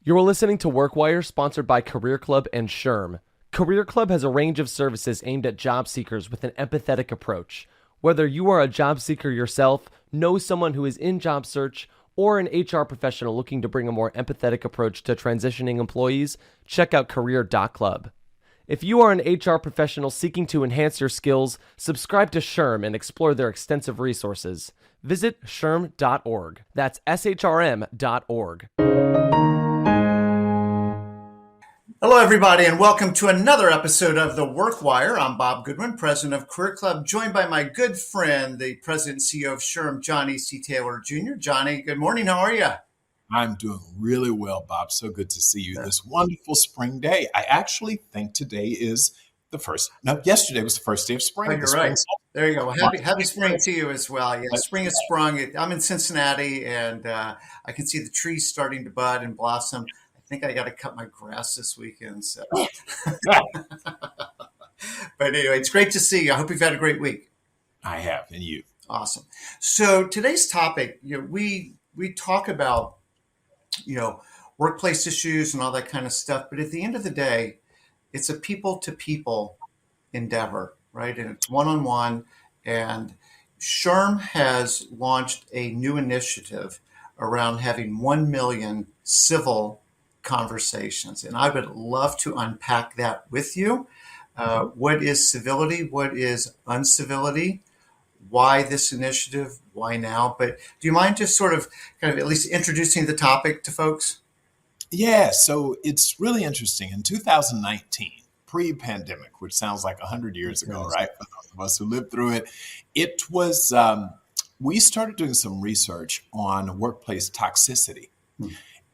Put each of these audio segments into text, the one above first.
You're listening to WorkWire, sponsored by Career Club and SHRM. Career Club has a range of services aimed at job seekers with an empathetic approach. Whether you are a job seeker yourself, know someone who is in job search, or an HR professional looking to bring a more empathetic approach to transitioning employees, check out career.club. If you are an HR professional seeking to enhance your skills, subscribe to SHRM and explore their extensive resources. Visit shrm.org. That's shrm.org. Hello, everybody, and welcome to another episode of The WorkWire. I'm Bob Goodwin, president of Career Club, joined by my good friend, the president and CEO of SHRM, Johnny C. Taylor Jr. Johnny, good morning. How are you? I'm doing really well, Bob. So good to see you this wonderful spring day. I actually think today is yesterday was the first day of spring. Oh, you're right. There you go. Well, happy spring to you as well. Yeah, spring has sprung. I'm in Cincinnati, and I can see the trees starting to bud and blossom. I think I got to cut my grass this weekend. So. But anyway, it's great to see you. I hope you've had a great week. I have, and you. Awesome. So today's topic, we talk about, workplace issues and all that kind of stuff. But at the end of the day, it's a people-to-people endeavor, right? And it's one-on-one. And SHRM has launched a new initiative around having 1 million civil conversations. And I would love to unpack that with you. What is civility? What is uncivility? Why this initiative? Why now? But do you mind just sort of kind of at least introducing the topic to folks? Yeah, so it's really interesting. In 2019, pre-pandemic, which sounds like 100 years ago, right? For those of us who lived through it, it was, we started doing some research on workplace toxicity.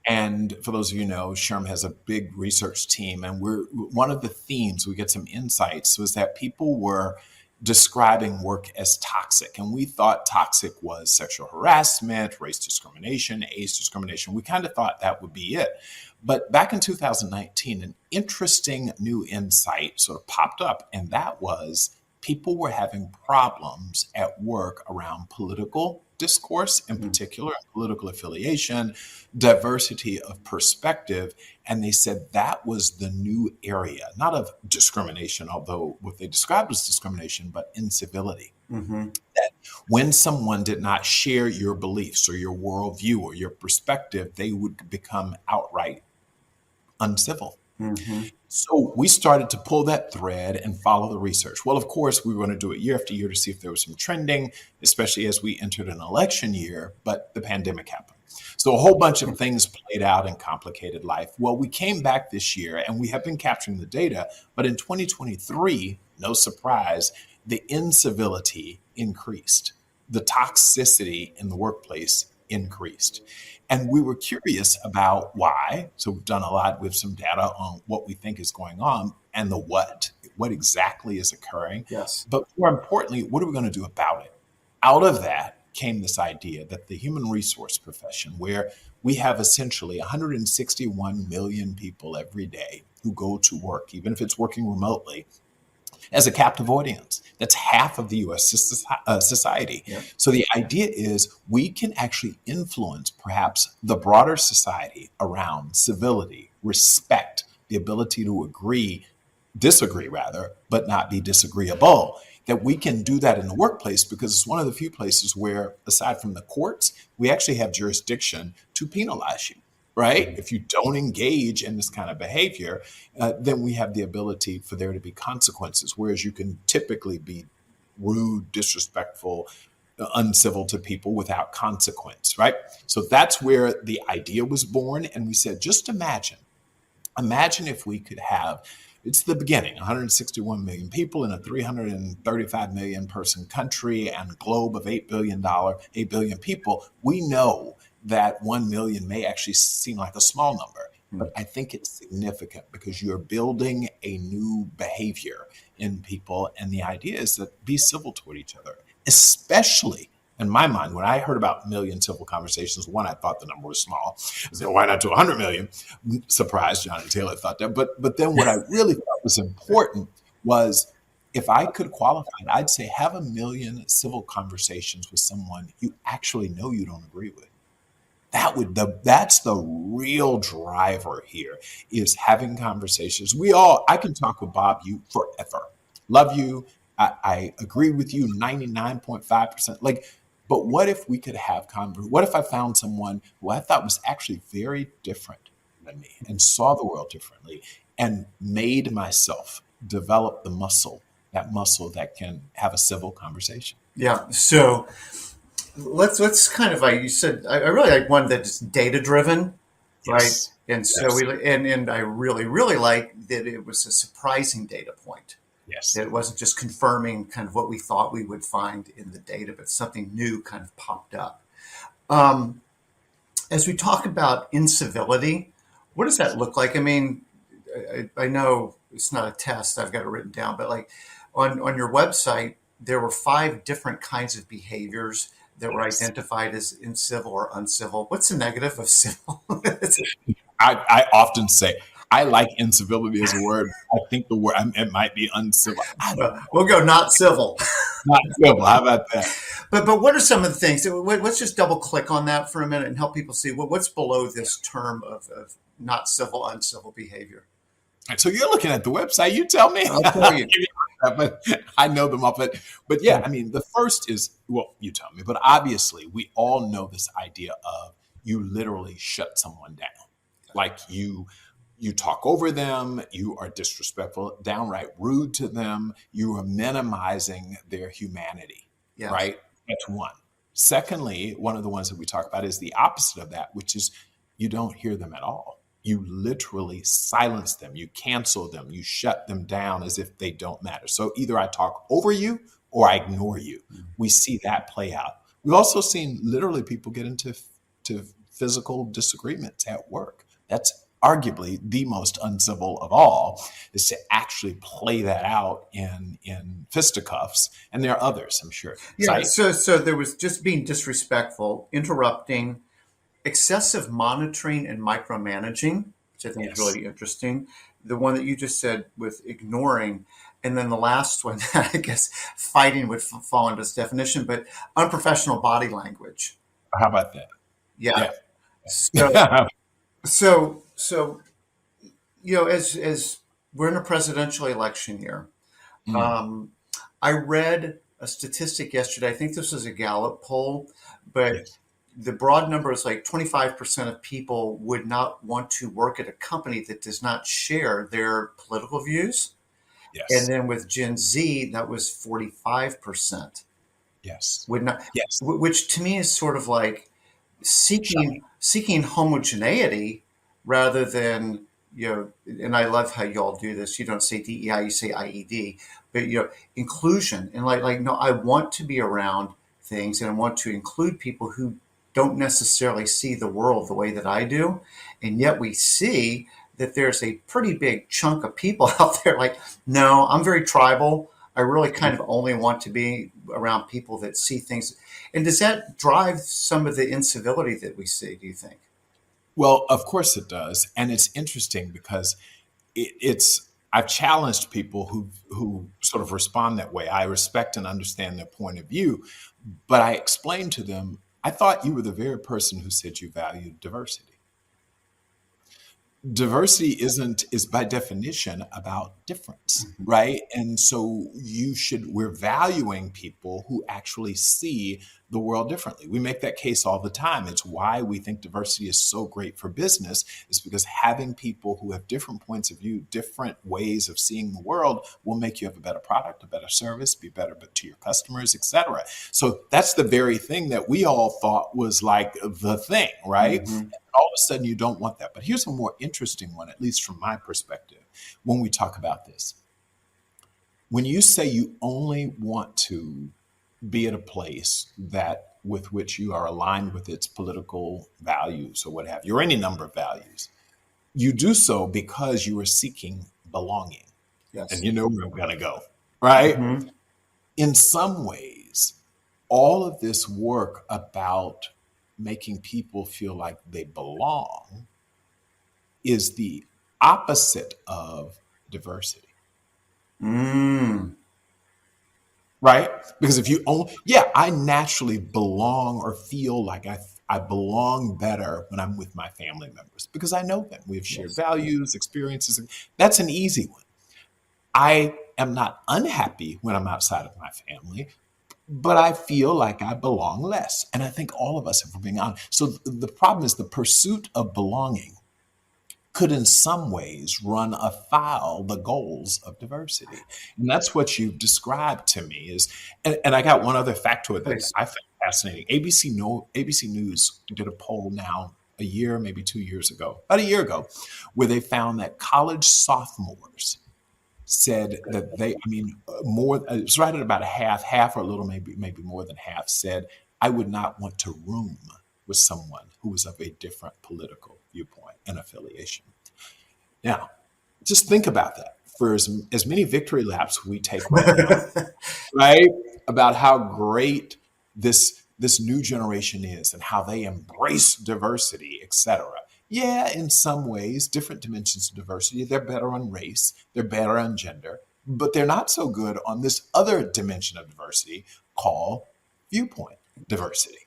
And for those of you who know, SHRM has a big research team, and one of the themes, we get some insights, was that people were describing work as toxic. And we thought toxic was sexual harassment, race discrimination, age discrimination. We kind of thought that would be it. But back in 2019, an interesting new insight sort of popped up, and that was people were having problems at work around political discourse, in particular, political affiliation, diversity of perspective. And they said that was the new area, not of discrimination, although what they described was discrimination, but incivility. That when someone did not share your beliefs or your worldview or your perspective, they would become outright uncivil. So we started to pull that thread and follow the research. Well, of course, we were going to do it year after year to see if there was some trending, especially as we entered an election year, but the pandemic happened. So a whole bunch of things played out and complicated life. Well, we came back this year and we have been capturing the data, but in 2023, no surprise, the incivility increased. The toxicity in the workplace increased. And we were curious about why. So we've done a lot with some data on what we think is going on and the what exactly is occurring. Yes. But more importantly, what are we going to do about it? Out of that came this idea that the human resource profession, where we have essentially 161 million people every day who go to work, even if it's working remotely, as a captive audience. That's half of the U.S. society. Yeah. So the idea is we can actually influence perhaps the broader society around civility, respect, the ability to disagree, but not be disagreeable. That we can do that in the workplace because it's one of the few places where, aside from the courts, we actually have jurisdiction to penalize you. Right? If you don't engage in this kind of behavior, then we have the ability for there to be consequences, whereas you can typically be rude, disrespectful, uncivil to people without consequence, right? So that's where the idea was born. And we said, just imagine if we could have, it's the beginning, 161 million people in a 335 million person country and globe of $8 billion people. We know that 1 million may actually seem like a small number, but I think it's significant because you're building a new behavior in people. And the idea is that be civil toward each other, especially in my mind. When I heard about million civil conversations, one, I thought the number was small. I said, why not to 100 million? Surprised Johnny Taylor thought that. But then what I really thought was important was, if I could qualify it, I'd say have 1 million civil conversations with someone you actually know you don't agree with. That's the real driver here, is having conversations. I can talk with Bob you forever. Love you. I agree with you 99.5%. Like, but what if we could have what if I found someone who I thought was actually very different than me and saw the world differently and made myself develop that muscle that can have a civil conversation? Yeah. So let's kind of like you said, I really like one that's data driven, right? Yes. And so Yes. and I really like that it was a surprising data point. Yes. That it wasn't just confirming kind of what we thought we would find in the data, but something new kind of popped up. Um, as we talk about incivility, what does that look like? I mean, I know it's not a test, I've got it written down, but like on your website, there were 5 different kinds of behaviors that were Yes. identified as incivil or uncivil. What's the negative of civil? I often say I like incivility as a word. I think the word it might be uncivil. We'll go not civil. Not civil. How about that? But what are some of the things? Let's just double click on that for a minute and help people see what's below this term of not civil, uncivil behavior. So you're looking at the website. You tell me. I'll tell you. But I know them all. But yeah, I mean, the first is, well, you tell me. But obviously, we all know this idea of you literally shut someone down. Like you talk over them, you are disrespectful, downright rude to them, you are minimizing their humanity, Yeah. right? That's one. Secondly, one of the ones that we talk about is the opposite of that, which is you don't hear them at all. You literally silence them, you cancel them, you shut them down as if they don't matter. So either I talk over you or I ignore you. We see that play out. We've also seen literally people get into physical disagreements at work. That's arguably the most uncivil of all, is to actually play that out in fisticuffs. And there are others, I'm sure. Yeah. So there was just being disrespectful, interrupting, excessive monitoring and micromanaging, which I think is really interesting. The one that you just said with ignoring, and then the last one, I guess fighting would fall into this definition, but unprofessional body language. How about that? Yeah. Yeah. So as we're in a presidential election year, I read a statistic yesterday. I think this was a Gallup poll, but Yes. the broad number is like 25% of people would not want to work at a company that does not share their political views. Yes. And then with Gen Z, that was 45%. Yes. Would not, Yes. which to me is sort of like seeking homogeneity rather than, and I love how y'all do this. You don't say DEI, you say IED, but inclusion and like no, I want to be around things and I want to include people who don't necessarily see the world the way that I do. And yet we see that there's a pretty big chunk of people out there like, no, I'm very tribal. I really kind of only want to be around people that see things. And does that drive some of the incivility that we see, do you think? Well, of course it does. And it's interesting because I've challenged people who sort of respond that way. I respect and understand their point of view, but I explain to them, I thought you were the very person who said you valued diversity. Diversity is by definition about difference, right? And so we're valuing people who actually see the world differently. We make that case all the time. It's why we think diversity is so great for business, is because having people who have different points of view, different ways of seeing the world will make you have a better product, a better service, be better to your customers, etc. So that's the very thing that we all thought was like the thing, right? Mm-hmm. All of a sudden you don't want that. But here's a more interesting one, at least from my perspective, when we talk about this. When you say you only want to be at a place that with which you are aligned with its political values or what have you, or any number of values, you do so because you are seeking belonging. Yes. And you know where I'm going to go, right? Mm-hmm. In some ways, all of this work about making people feel like they belong is the opposite of diversity. Right? Because if you I naturally belong or feel like I belong better when I'm with my family members because I know them. We have shared values, experiences. That's an easy one. I am not unhappy when I'm outside of my family, but I feel like I belong less. And I think all of us, if we're being honest. So the problem is the pursuit of belonging could in some ways run afoul the goals of diversity. And that's what you've described to me is, and I got one other factoid that Please. I found fascinating. ABC News did a poll now a year, maybe 2 years ago, about a year ago, where they found that college sophomores said that it's right at about a half or a little, maybe more than half said, I would not want to room with someone who was of a different political viewpoint and affiliation. Now, just think about that. For as many victory laps we take right now, right, about how great this new generation is and how they embrace diversity, etc. Yeah, in some ways, different dimensions of diversity. They're better on race, they're better on gender, but they're not so good on this other dimension of diversity called viewpoint diversity.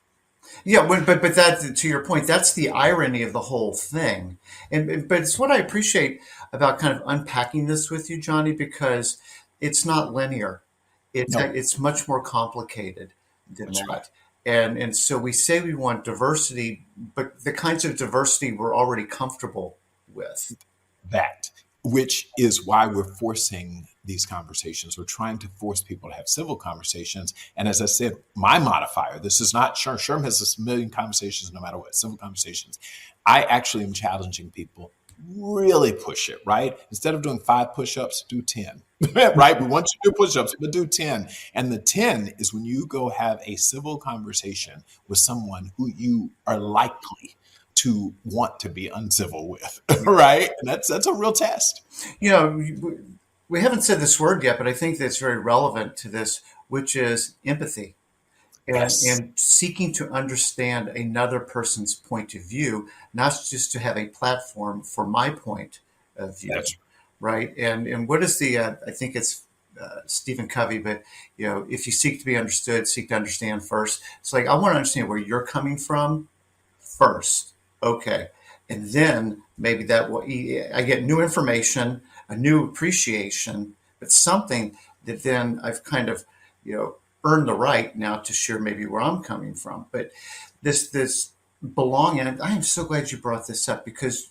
Yeah, but that, to your point, that's the irony of the whole thing, but it's what I appreciate about kind of unpacking this with you, Johnny, because it's not linear. No, It's much more complicated than that's right. that, and so we say we want diversity, but the kinds of diversity we're already comfortable with. That, which is why we're forcing these conversations. We're trying to force people to have civil conversations. And as I said, my modifier, this is not SHRM. SHRM has a million conversations no matter what, civil conversations. I actually am challenging people, really push it, right? Instead of doing 5 push-ups, do 10, right? We want you to do push-ups, but do 10. And the 10 is when you go have a civil conversation with someone who you are likely to want to be uncivil with, right? And that's a real test. You know, we haven't said this word yet, but I think that's very relevant to this, which is empathy. Yes, And seeking to understand another person's point of view, not just to have a platform for my point of view, that's right? And what is the I think it's Stephen Covey, but if you seek to be understood, seek to understand first. It's like I want to understand where you're coming from first, okay, and then maybe that will I get new information, a new appreciation, but something that then I've kind of you know earned the right now to share maybe where I'm coming from. But this belonging, and I am so glad you brought this up because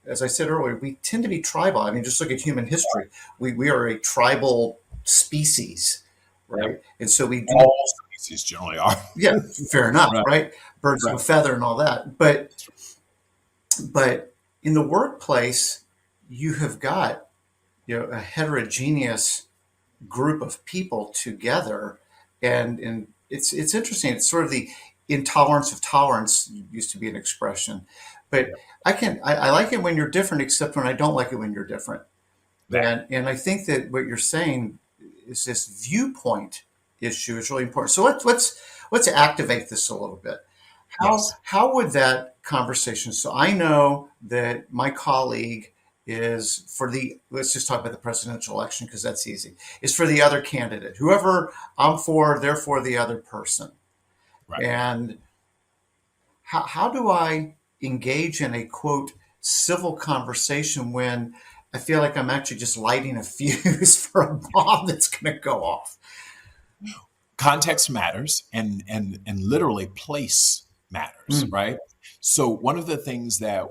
as I said earlier, we tend to be tribal. I mean, just look at human history. We are a tribal species, right? yep. And so we do, All species generally are. yeah, fair enough, Right, right? Birds of a right. feather and all that. But in the workplace, you have got a heterogeneous group of people together, and it's interesting. It's sort of the intolerance of tolerance used to be an expression, but Yep. I like it when you're different, except when I don't like it when you're different. That, And I think that what you're saying is this viewpoint issue is really important. So let's activate this a little bit. yes. How would that conversation? So I know that my colleague is for the. Let's just talk about the presidential election because that's easy. Is for the other candidate. Whoever I'm for, they're for the other person. Right. And how do I engage in a quote civil conversation when I feel like I'm actually just lighting a fuse for a bomb that's going to go off? Context matters and literally place matters, Mm. right? So one of the things that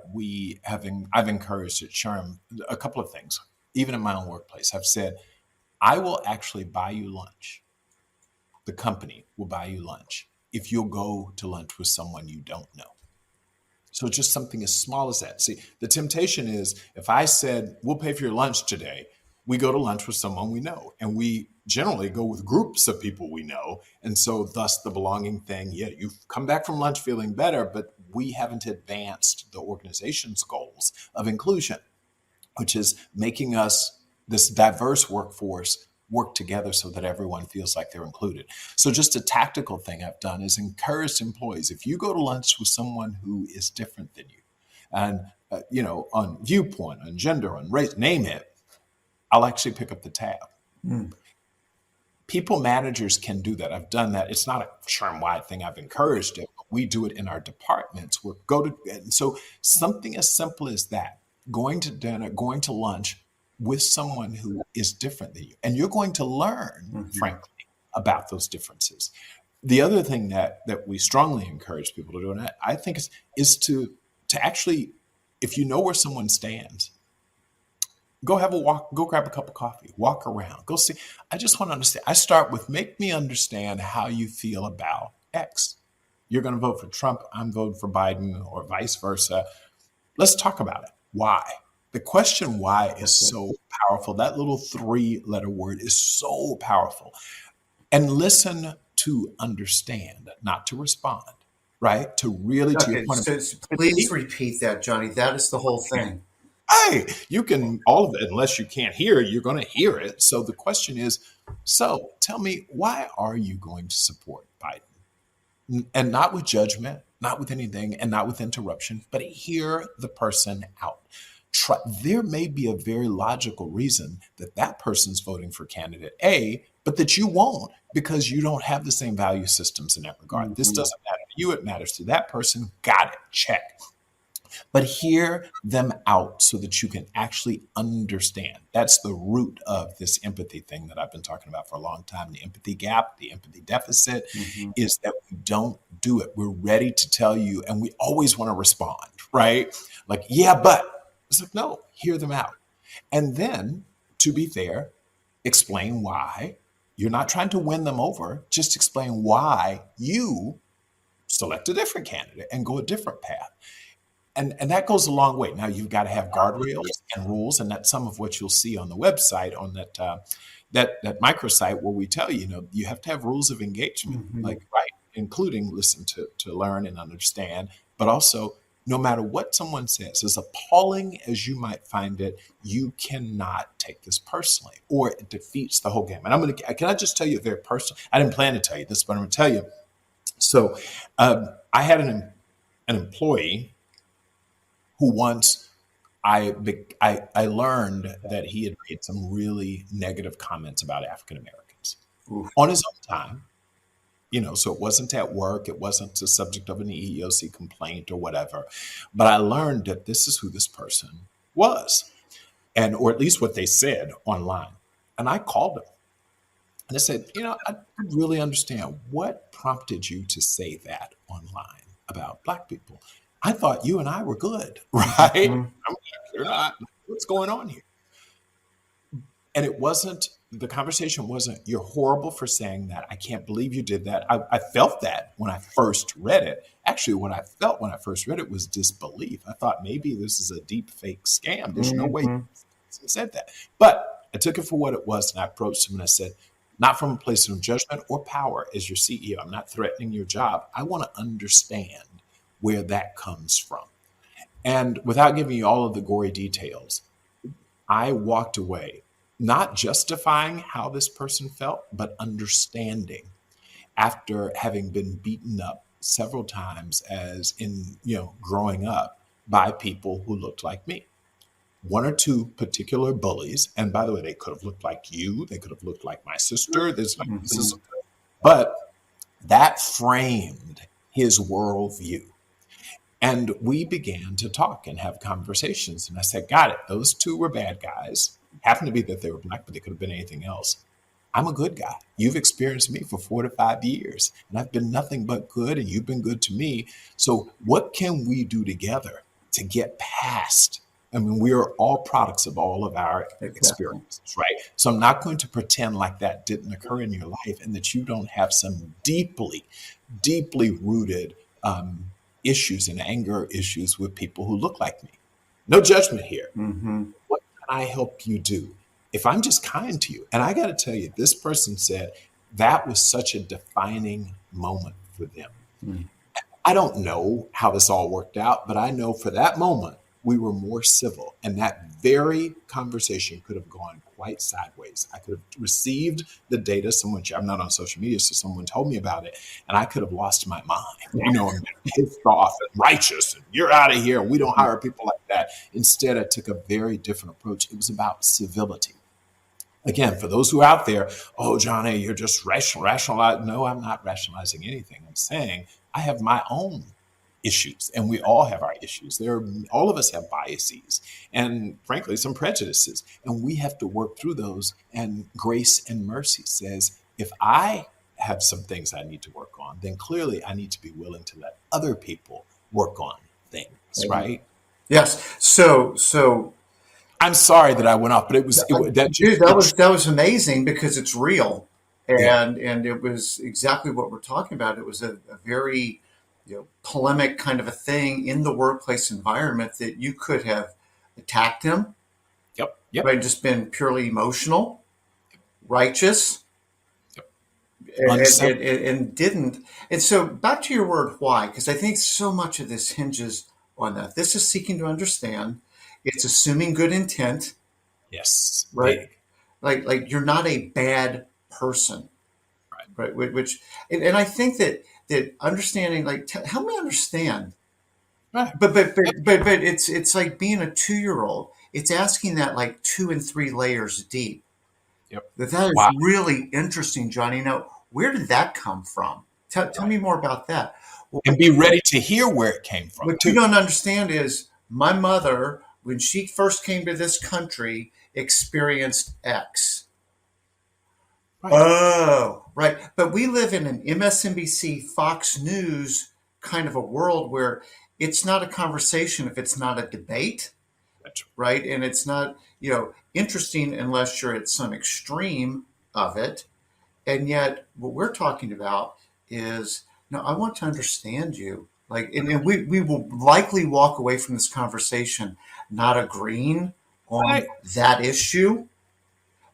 I've encouraged at SHRM, a couple of things, even in my own workplace, I've said, I will actually buy you lunch. The company will buy you lunch if you'll go to lunch with someone you don't know. So just something as small as that. See, the temptation is if I said, we'll pay for your lunch today, we go to lunch with someone we know. And we generally go with groups of people we know. And so thus the belonging thing, yeah, you've come back from lunch feeling better, but we haven't advanced the organization's goals of inclusion, which is making us this diverse workforce work together so that everyone feels like they're included. So just a tactical thing I've done is encouraged employees, if you go to lunch with someone who is different than you, and on viewpoint, on gender, on race, name it, I'll actually pick up the tab. Mm. People managers can do that. I've done that. It's not a SHRM-wide thing. I've encouraged it. But We do it in our departments. And so something as simple as that, going to dinner, going to lunch with someone who is different than you, and you're going to learn, frankly, about those differences. The other thing that we strongly encourage people to do, and I think is to actually, if you know where someone stands, go have a walk, go grab a cup of coffee, walk around, go see. I just want to understand. I start with, make me understand how you feel about X. You're going to vote for Trump, I'm voting for Biden, or vice versa. Let's talk about it. Why? The question why is so powerful. That little 3-letter word is so powerful. And listen to understand, not to respond, right? To really, to your point. So please repeat that, Johnny. That is the whole thing. Hey, you can, all of it, unless you can't hear it, you're going to hear it. So the question is, so tell me, why are you going to support Biden? And not with judgment, not with anything, and not with interruption, but hear the person out. There may be a very logical reason that person's voting for candidate A, but that you won't, because you don't have the same value systems in that regard. This doesn't matter to you, it matters to that person. Got it, check. But hear them out so that you can actually understand. That's the root of this empathy thing that I've been talking about for a long time. The empathy gap, the empathy deficit is that we don't do it. We're ready to tell you, and we always want to respond, right? Like, yeah, but it's like, no, hear them out. And then, to be fair, explain why. You're not trying to win them over. Just explain why you select a different candidate and go a different path. And that goes a long way. Now, you've got to have guardrails and rules, and that's some of what you'll see on the website, on that microsite, where we tell you, you have to have rules of engagement, like, right, including listen to learn and understand, but also, no matter what someone says, as appalling as you might find it, you cannot take this personally, or it defeats the whole game. And can I just tell you a very personal, I didn't plan to tell you this, but I'm going to tell you. So I had an employee who once I learned that he had made some really negative comments about African Americans on his own time. So it wasn't at work, it wasn't the subject of an EEOC complaint or whatever. But I learned that this is who this person was, or at least what they said online. And I called him and I said, I really understand what prompted you to say that online about Black people. I thought you and I were good, right? I'm like, you're not. What's going on here? And the conversation wasn't, you're horrible for saying that. I can't believe you did that. I felt that when I first read it. Actually, what I felt when I first read it was disbelief. I thought maybe this is a deep fake scam. There's no way you said that. But I took it for what it was, and I approached him and I said, not from a place of judgment or power as your CEO. I'm not threatening your job. I want to understand where that comes from. And without giving you all of the gory details, I walked away not justifying how this person felt, but understanding, after having been beaten up several times as in, growing up, by people who looked like me. One or two particular bullies, and by the way, they could have looked like you, they could have looked like my sister, but that framed his worldview. And we began to talk and have conversations. And I said, got it. Those two were bad guys. Happened to be that they were Black, but they could have been anything else. I'm a good guy. You've experienced me for 4 to 5 years, and I've been nothing but good, and you've been good to me. So what can we do together to get past? I mean, we are all products of all of our experiences, right? So I'm not going to pretend like that didn't occur in your life and that you don't have some deeply, deeply rooted issues and anger issues with people who look like me. No judgment here. What can I help you do? If I'm just kind to you, and I got to tell you, this person said that was such a defining moment for them. I don't know how this all worked out, but I know for that moment, we were more civil. And that very conversation could have gone quite sideways. I could have received the data. I'm not on social media, so someone told me about it, and I could have lost my mind, and pissed off and righteous, and you're out of here, and we don't hire people like that. Instead, I took a very different approach. It was about civility. Again, for those who are out there, oh, Johnny, you're just rationalizing. No, I'm not rationalizing anything. I'm saying I have my own issues, and we all have our issues. All of us have biases and, frankly, some prejudices, and we have to work through those. And grace and mercy says, if I have some things I need to work on, then clearly I need to be willing to let other people work on things, right? Yes. So I'm sorry that I went off, but dude, that was amazing because it's real, yeah, and it was exactly what we're talking about. It was a very polemic kind of a thing in the workplace environment that you could have attacked him, yep, right? Just been purely emotional, righteous, and didn't. And so back to your word why, because I think so much of this hinges on that. This is seeking to understand. It's assuming good intent, yes, right? big, Like you're not a bad person, right, right? Which and I think that understanding, like, help me understand. right, But it's like being a 2-year old. It's asking that like 2 and 3 layers deep. yep, That is wow, really interesting, Johnny. Now, where did that come from? Tell right, me more about that. and be ready to hear where it came from What you too. don't understand is my mother, when she first came to this country, experienced X. Right, Oh, right. But we live in an MSNBC, Fox News kind of a world where it's not a conversation if it's not a debate, that's right? And it's not, interesting unless you're at some extreme of it. And yet, what we're talking about is, no, I want to understand you. Like, and we will likely walk away from this conversation not agreeing on right. that issue,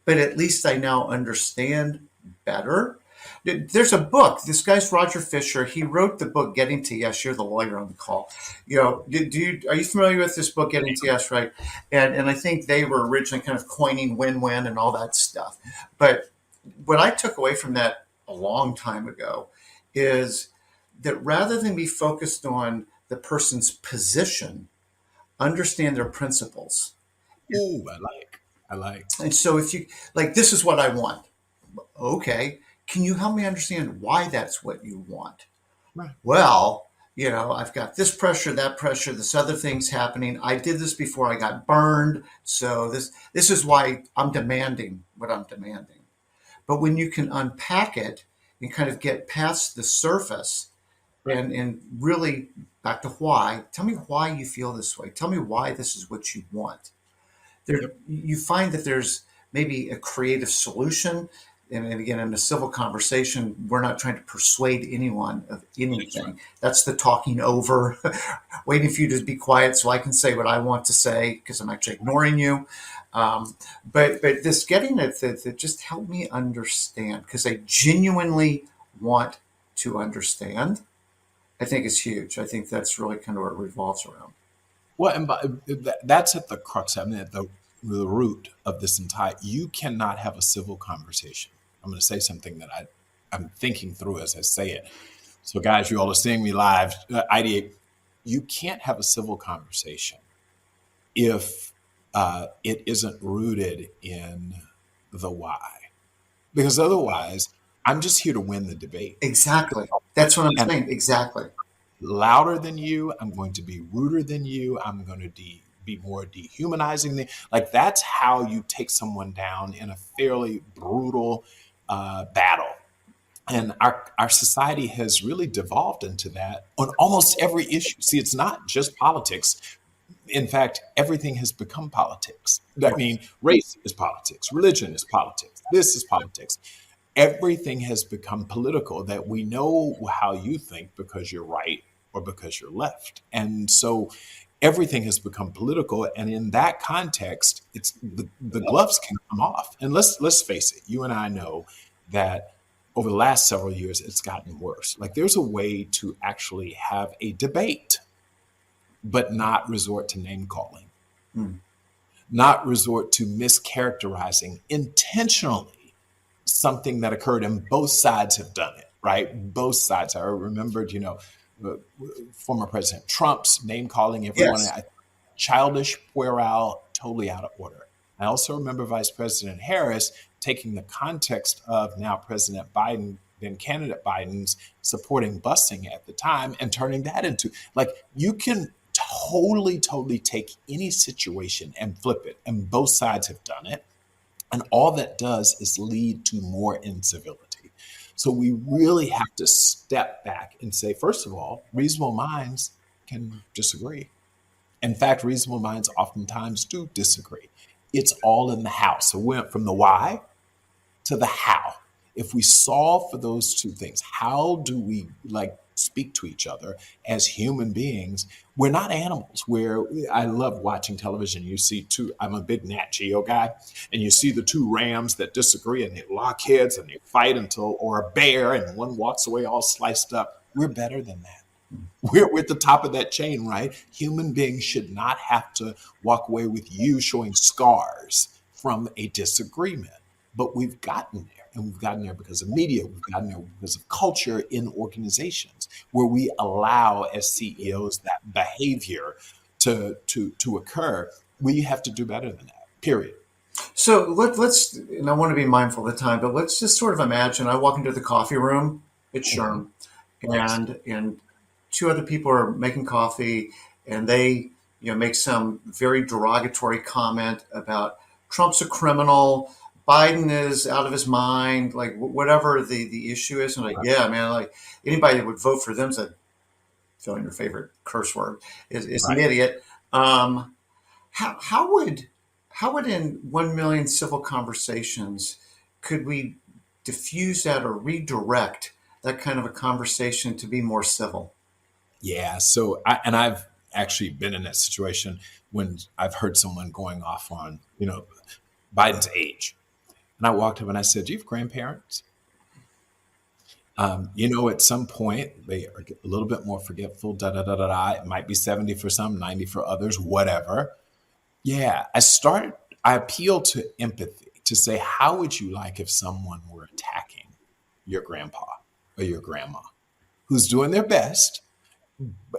but at least I now understand better. There's a book. This guy's Roger Fisher. He wrote the book Getting to Yes. You're the lawyer on the call. Are you familiar with this book Getting to Yes? Right, and I think they were originally kind of coining win-win and all that stuff. But what I took away from that a long time ago is that rather than be focused on the person's position, understand their principles. Ooh, I like. And so if you like, this is what I want. Okay. Can you help me understand why that's what you want? Right. Well, I've got this pressure, that pressure, this other thing's happening. I did this before I got burned. So this is why I'm demanding what I'm demanding. But when you can unpack it and kind of get past the surface Right. and really back to why, tell me why you feel this way. Tell me why this is what you want. Yep. You find that there's maybe a creative solution. And again, in a civil conversation, we're not trying to persuade anyone of anything. Right. That's the talking over, waiting for you to be quiet so I can say what I want to say because I'm actually ignoring you. But this getting it that just help me understand because I genuinely want to understand. I think is huge. I think that's really kind of what it revolves around. Well, and that's at the crux. I mean, at the root of this entire. You cannot have a civil conversation. I'm going to say something that I'm thinking through as I say it. So, guys, you all are seeing me live. Ideate. You can't have a civil conversation if it isn't rooted in the why, because otherwise, I'm just here to win the debate. Exactly. That's what I'm And saying. Exactly. louder than you. I'm going to be ruder than you. I'm going to be more dehumanizing than like that's how you take someone down in a fairly brutal battle. And our society has really devolved into that on almost every issue. See, it's not just politics. In fact, everything has become politics. I mean, race is politics, religion is politics, this is politics. Everything has become political that we know how you think because you're right or because you're left. And so everything has become political. And in that context, it's the gloves can come off. And let's face it, you and I know that over the last several years, it's gotten worse. Like there's a way to actually have a debate, but not resort to name calling, not resort to mischaracterizing intentionally something that occurred, and both sides have done it, right? Both sides. I remembered, former President Trump's name calling everyone, Yes. childish, puerile, totally out of order. I also remember Vice President Harris taking the context of now President Biden than candidate Biden's supporting busing at the time and turning that into, like, you can totally take any situation and flip it. And both sides have done it. And all that does is lead to more incivility. So we really have to step back and say, first of all, reasonable minds can disagree. In fact, reasonable minds oftentimes do disagree. It's all in the how. So we went from the why to the how. If we solve for those two things, how do we speak to each other as human beings? We're not animals. I love watching television. You see I'm a big Nat Geo guy, and you see the two rams that disagree and they lock heads and they fight or a bear and one walks away all sliced up. We're better than that. We're at the top of that chain, right? Human beings should not have to walk away with you showing scars from a disagreement. But we've gotten there, and we've gotten there because of media. We've gotten there because of culture in organizations where we allow, as CEOs, that behavior to occur. We have to do better than that, period. So let's, and I want to be mindful of the time, but let's just sort of imagine I walk into the coffee room at SHRM, and two other people are making coffee, and they make some very derogatory comment about Trump's a criminal, Biden is out of his mind, like whatever the issue is. And yeah, man, like anybody that would vote for them said, filling your favorite curse word, is an idiot. How would in 1 million civil conversations could we diffuse that or redirect that kind of a conversation to be more civil? Yeah. So, I've actually been in that situation when I've heard someone going off on, Biden's age. And I walked up and I said, do you have grandparents? At some point, they are a little bit more forgetful, It might be 70 for some, 90 for others, whatever. Yeah. I appealed to empathy to say, how would you like if someone were attacking your grandpa or your grandma who's doing their best?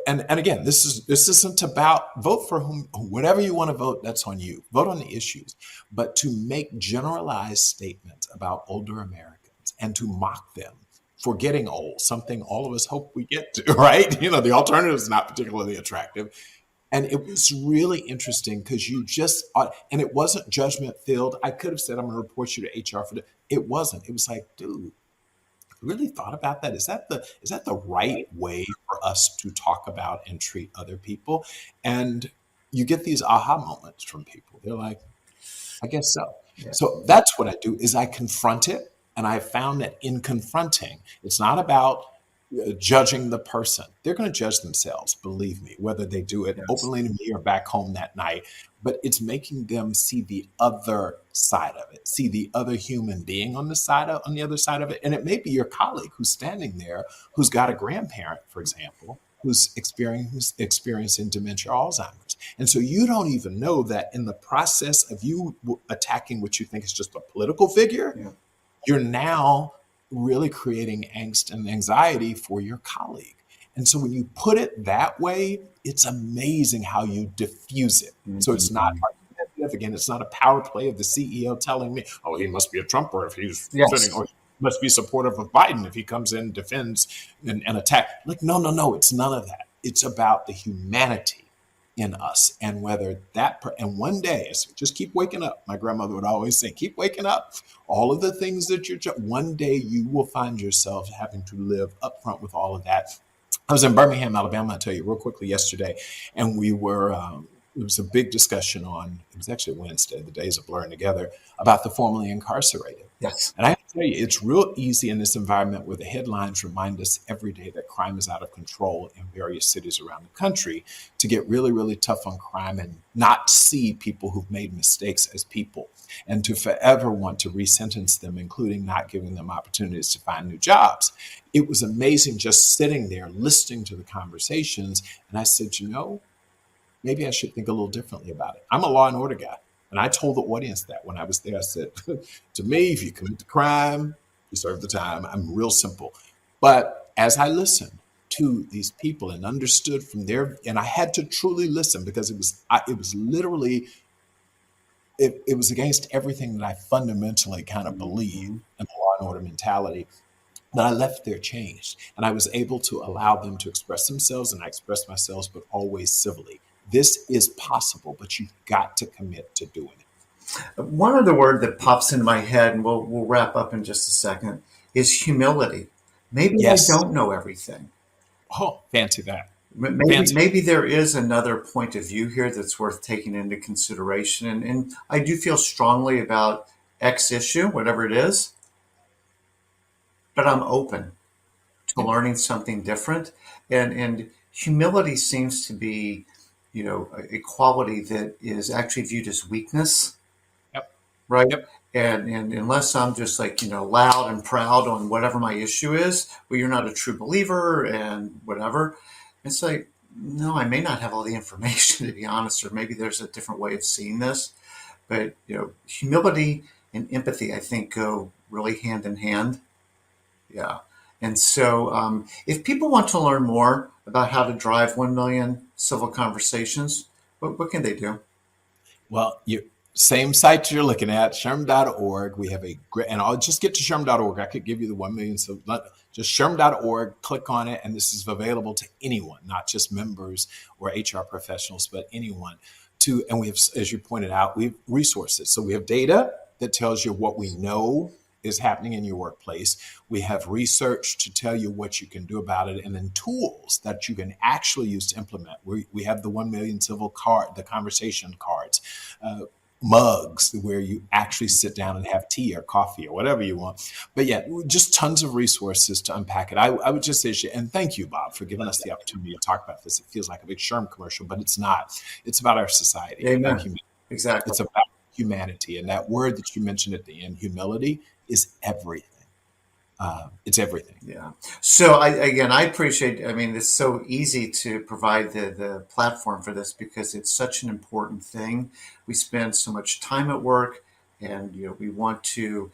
And again, this isn't about vote for whatever you want to vote. That's on you. Vote on the issues, but to make generalized statements about older Americans and to mock them for getting old, something all of us hope we get to, right? The alternative is not particularly attractive. And it was really interesting because and it wasn't judgment filled. I could have said, I'm going to report you to HR for that. It wasn't. It was like, dude, really thought about that? Is that the right way for us to talk about and treat other people? And you get these aha moments from people. They're like, I guess so. Yeah. So that's what I do is I confront it. And I found that in confronting, it's not about judging the person. They're going to judge themselves, believe me, whether they do it openly to me or back home that night. But it's making them see the other side of it, see the other human being on the other side of it. And it may be your colleague who's standing there, who's got a grandparent, for example, who's experiencing dementia or Alzheimer's. And so you don't even know that in the process of you attacking what you think is just a political figure, you're now really creating angst and anxiety for your colleague. And so when you put it that way, it's amazing how you diffuse it. Mm-hmm. So it's not argumentative. Again, it's not a power play of the CEO telling me, oh, he must be a Trumper if he's sitting, or he must be supportive of Biden if he comes in, defends and attack. Like, no, it's none of that. It's about the humanity in us, and whether and one day, so just keep waking up. My grandmother would always say, keep waking up. All of the things that one day you will find yourself having to live up front with all of that. I was in Birmingham, Alabama, I'll tell you real quickly yesterday, and we were, it was a big discussion it was actually Wednesday, the days are blurring together, about the formerly incarcerated. Yes. And I have to tell you, it's real easy in this environment where the headlines remind us every day that crime is out of control in various cities around the country to get really, really tough on crime and not see people who've made mistakes as people, and to forever want to resentence them, including not giving them opportunities to find new jobs. It was amazing just sitting there listening to the conversations. And I said, maybe I should think a little differently about it. I'm a law and order guy. And I told the audience that when I was there. I said, to me, if you commit the crime, you serve the time. I'm real simple. But as I listened to these people and understood from and I had to truly listen because it was literally, it was against everything that I fundamentally kind of believe in the law and order mentality. But I left there changed, and I was able to allow them to express themselves, and I expressed myself, but always civilly. This is possible, but you've got to commit to doing it. One other word that pops into my head, and we'll wrap up in just a second, is humility. Maybe I Yes. don't know everything. Oh, fancy that. Maybe there is another point of view here that's worth taking into consideration. And I do feel strongly about X issue, whatever it is, but I'm open to learning something different. And humility seems to be, a quality that is actually viewed as weakness, Yep. right? Yep. And unless I'm just like, loud and proud on whatever my issue is, well, you're not a true believer and whatever. It's like, no, I may not have all the information, to be honest, or maybe there's a different way of seeing this. But, humility and empathy, I think, go really hand in hand. Yeah. And so if people want to learn more about how to drive 1 million civil conversations, what can they do? Well, same site you're looking at, SHRM.org. We have a great, and I'll just get to SHRM.org. I could give you the 1 million. So just SHRM.org, click on it, and this is available to anyone, not just members or HR professionals, but anyone. And we have, as you pointed out, we have resources. So we have data that tells you what we know is happening in your workplace. We have research to tell you what you can do about it, and then tools that you can actually use to implement. We have the 1 million civil card, the conversation cards, mugs where you actually sit down and have tea or coffee or whatever you want. But yeah, just tons of resources to unpack it. I would just say, and thank you, Bob, for giving us the opportunity to talk about this. It feels like a big SHRM commercial, but it's not. It's about our society. Amen. Exactly. It's about humanity. And that word that you mentioned at the end, humility, is everything. It's everything. Yeah. So I appreciate, it's so easy to provide the platform for this because it's such an important thing. We spend so much time at work and, we want to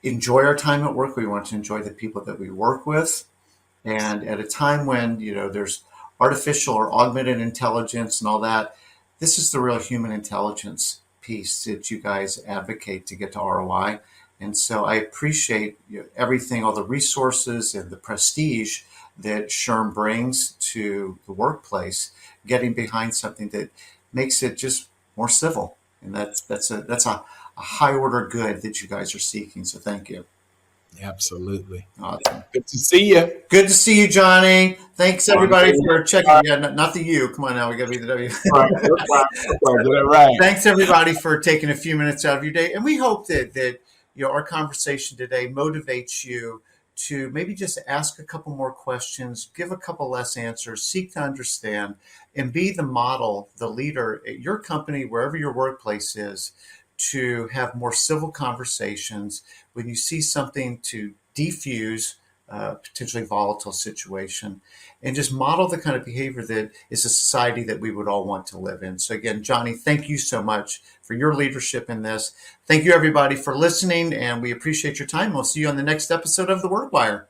enjoy our time at work. We want to enjoy the people that we work with. And at a time when, there's artificial or augmented intelligence and all that, this is the real human intelligence piece that you guys advocate to get to ROI. And so I appreciate everything, all the resources and the prestige that SHRM brings to the workplace, getting behind something that makes it just more civil. And that's a high order good that you guys are seeking. So thank you. Absolutely. Awesome. Good to see you. Good to see you, Johnny. Thanks everybody for checking. Yeah, not the U. Come on now, we got to be the W. Get it right. Thanks everybody for taking a few minutes out of your day, and we hope that our conversation today motivates you to maybe just ask a couple more questions, give a couple less answers, seek to understand, and be the model, the leader at your company, wherever your workplace is, to have more civil conversations when you see something to defuse a potentially volatile situation, and just model the kind of behavior that is a society that we would all want to live in. So again, Johnny, thank you so much for your leadership in this. Thank you everybody for listening, and we appreciate your time. We'll see you on the next episode of The Workwire.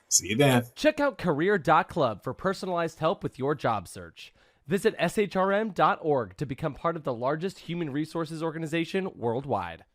See you then. Check out career.club for personalized help with your job search. Visit SHRM.org to become part of the largest human resources organization worldwide.